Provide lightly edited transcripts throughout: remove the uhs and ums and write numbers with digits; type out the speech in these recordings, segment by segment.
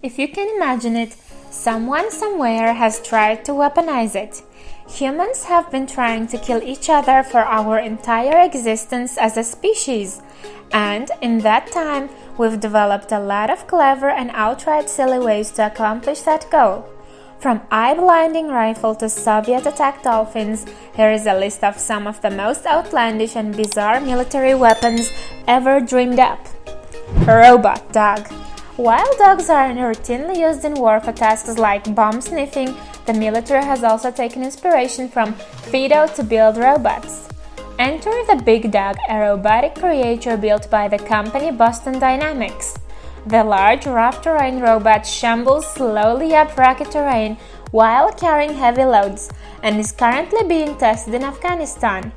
If you can imagine it, someone somewhere has tried to weaponize it. Humans have been trying to kill each other for our entire existence as a species, and in that time, we've developed a lot of clever and outright silly ways to accomplish that goal. From eye-blinding rifle to Soviet attack dolphins, here is a list of some of the most outlandish and bizarre military weapons ever dreamed up. Robot dog. While dogs are routinely used in war for tasks like bomb sniffing, the military has also taken inspiration from Fido to build robots. Enter the Big Dog, a robotic creature built by the company Boston Dynamics. The large, rough terrain robot shambles slowly up rocky terrain while carrying heavy loads and is currently being tested in Afghanistan.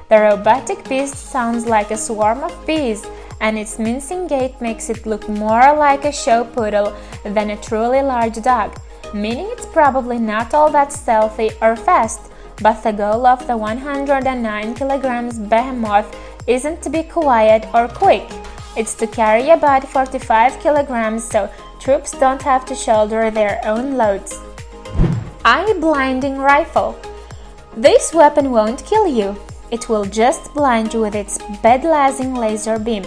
The robotic beast sounds like a swarm of bees, and its mincing gait makes it look more like a show poodle than a truly large dog, meaning it's probably not all that stealthy or fast. But the goal of the 109 kg behemoth isn't to be quiet or quick. It's to carry about 45 kg so troops don't have to shoulder their own loads. Eye-blinding rifle. This weapon won't kill you. It will just blind you with its bed-lasing laser beam.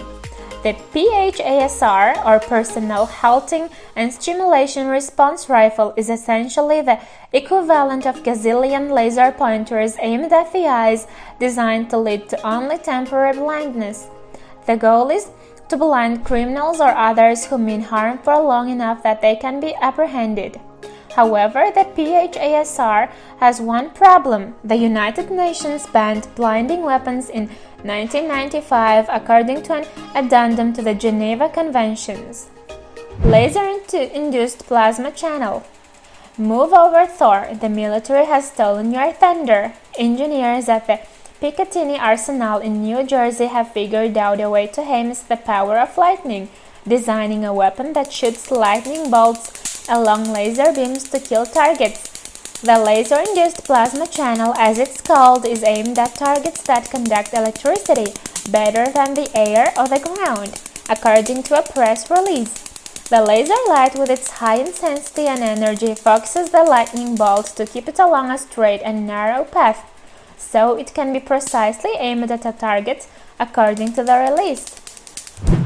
The PHASR, or Personal Halting and Stimulation Response Rifle, is essentially the equivalent of gazillion laser pointers aimed at the eyes, designed to lead to only temporary blindness. The goal is to blind criminals or others who mean harm for long enough that they can be apprehended. However, the PHASR has one problem. The United Nations banned blinding weapons in 1995 according to an addendum to the Geneva Conventions. Laser-induced plasma channel. Move over, Thor. The military has stolen your thunder. Engineers at the Picatinny Arsenal in New Jersey have figured out a way to harness the power of lightning, designing a weapon that shoots lightning bolts along laser beams to kill targets. The laser-induced plasma channel, as it's called, is aimed at targets that conduct electricity better than the air or the ground, according to a press release. The laser light, with its high intensity and energy, focuses the lightning bolt to keep it along a straight and narrow path, so it can be precisely aimed at a target, according to the release.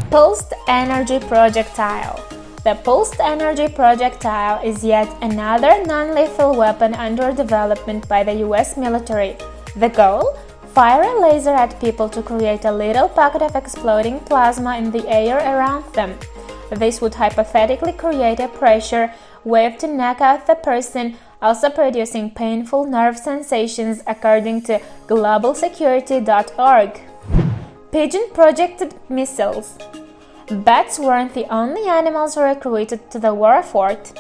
Pulsed energy projectile. The pulsed energy projectile is yet another non-lethal weapon under development by the US military. The goal? Fire a laser at people to create a little pocket of exploding plasma in the air around them. This would hypothetically create a pressure wave to knock out the person, also producing painful nerve sensations, according to globalsecurity.org. Pigeon projected missiles. Bats weren't the only animals recruited to the war effort.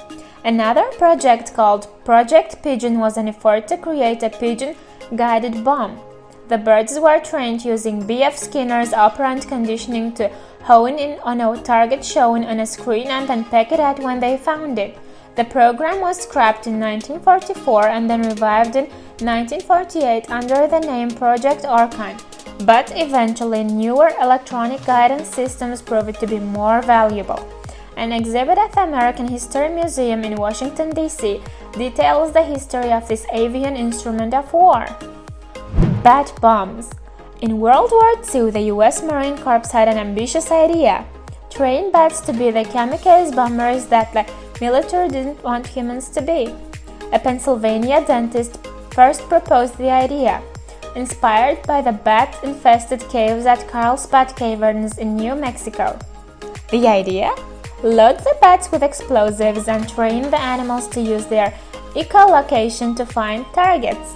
Another project called Project Pigeon was an effort to create a pigeon-guided bomb. The birds were trained using B.F. Skinner's operant conditioning to hone in on a target shown on a screen and then peck it at when they found it. The program was scrapped in 1944 and then revived in 1948 under the name Project Orkan. But eventually, newer electronic guidance systems proved to be more valuable. An exhibit at the American History Museum in Washington, D.C. details the history of this avian instrument of war. Bat bombs. In World War II, the U.S. Marine Corps had an ambitious idea: train bats to be the kamikaze bombers that the military didn't want humans to be. A Pennsylvania dentist first proposed the idea, inspired by the bat-infested caves at Carlsbad Caverns in New Mexico. The idea? Load the bats with explosives and train the animals to use their echolocation to find targets.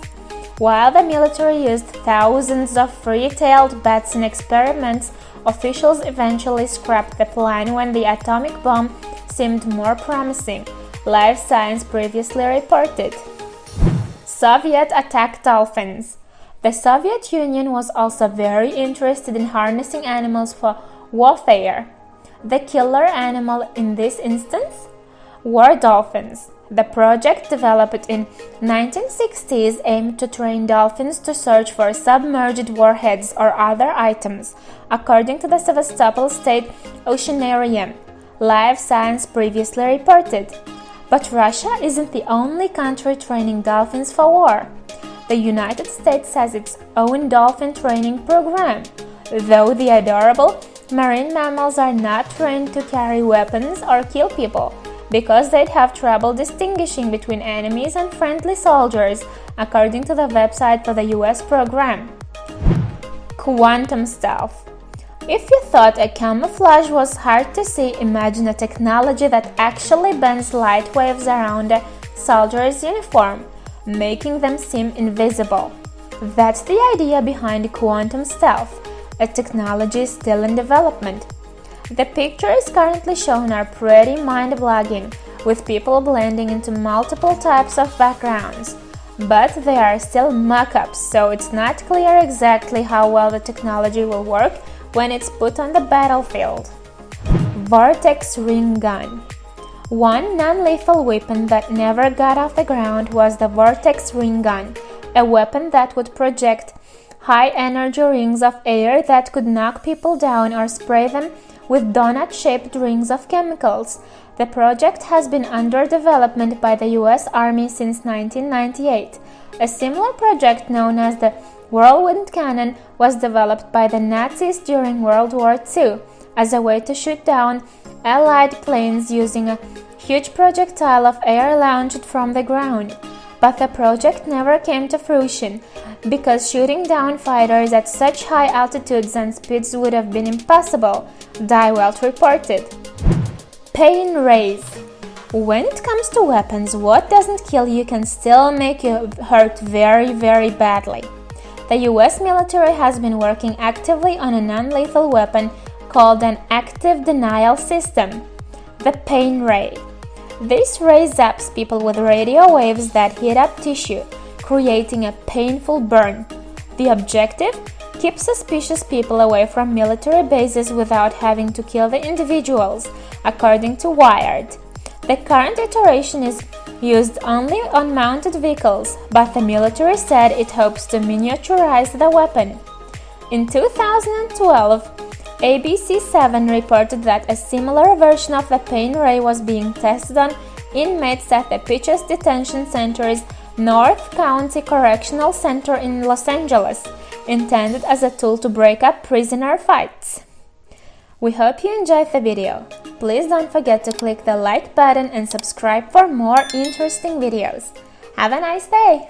While the military used thousands of free-tailed bats in experiments, officials eventually scrapped the plan when the atomic bomb seemed more promising, Life Science previously reported. Soviet attack dolphins. The Soviet Union was also very interested in harnessing animals for warfare. The killer animal in this instance? War dolphins. The project, developed in 1960s, aimed to train dolphins to search for submerged warheads or other items, according to the Sevastopol State Oceanarium. Live Science previously reported. But Russia isn't the only country training dolphins for war. The United States has its own dolphin training program, though the adorable marine mammals are not trained to carry weapons or kill people, because they'd have trouble distinguishing between enemies and friendly soldiers, according to the website for the US program. Quantum stealth. If you thought a camouflage was hard to see, imagine a technology that actually bends light waves around a soldier's uniform, making them seem invisible. That's the idea behind quantum stealth, a technology still in development. The pictures currently shown are pretty mind-blogging, with people blending into multiple types of backgrounds. But they are still mock-ups, so it's not clear exactly how well the technology will work when it's put on the battlefield. Vortex Ring Gun. One non-lethal weapon that never got off the ground was the Vortex Ring Gun, a weapon that would project high-energy rings of air that could knock people down or spray them with donut-shaped rings of chemicals. The project has been under development by the US Army since 1998. A similar project known as the Whirlwind Cannon was developed by the Nazis during World War II as a way to shoot down Allied planes using a huge projectile of air launched from the ground. But the project never came to fruition because shooting down fighters at such high altitudes and speeds would have been impossible, Die Welt reported. Pain rays. When it comes to weapons, what doesn't kill you can still make you hurt very, very badly. The US military has been working actively on a non-lethal weapon called an active denial system, the pain ray. This ray zaps people with radio waves that heat up tissue, creating a painful burn. The objective? Keep suspicious people away from military bases without having to kill the individuals, according to Wired. The current iteration is used only on mounted vehicles, but the military said it hopes to miniaturize the weapon. In 2012, ABC7 reported that a similar version of the pain ray was being tested on inmates at the Pigeon Detention Center's North County Correctional Center in Los Angeles, intended as a tool to break up prisoner fights. We hope you enjoyed the video. Please don't forget to click the like button and subscribe for more interesting videos. Have a nice day!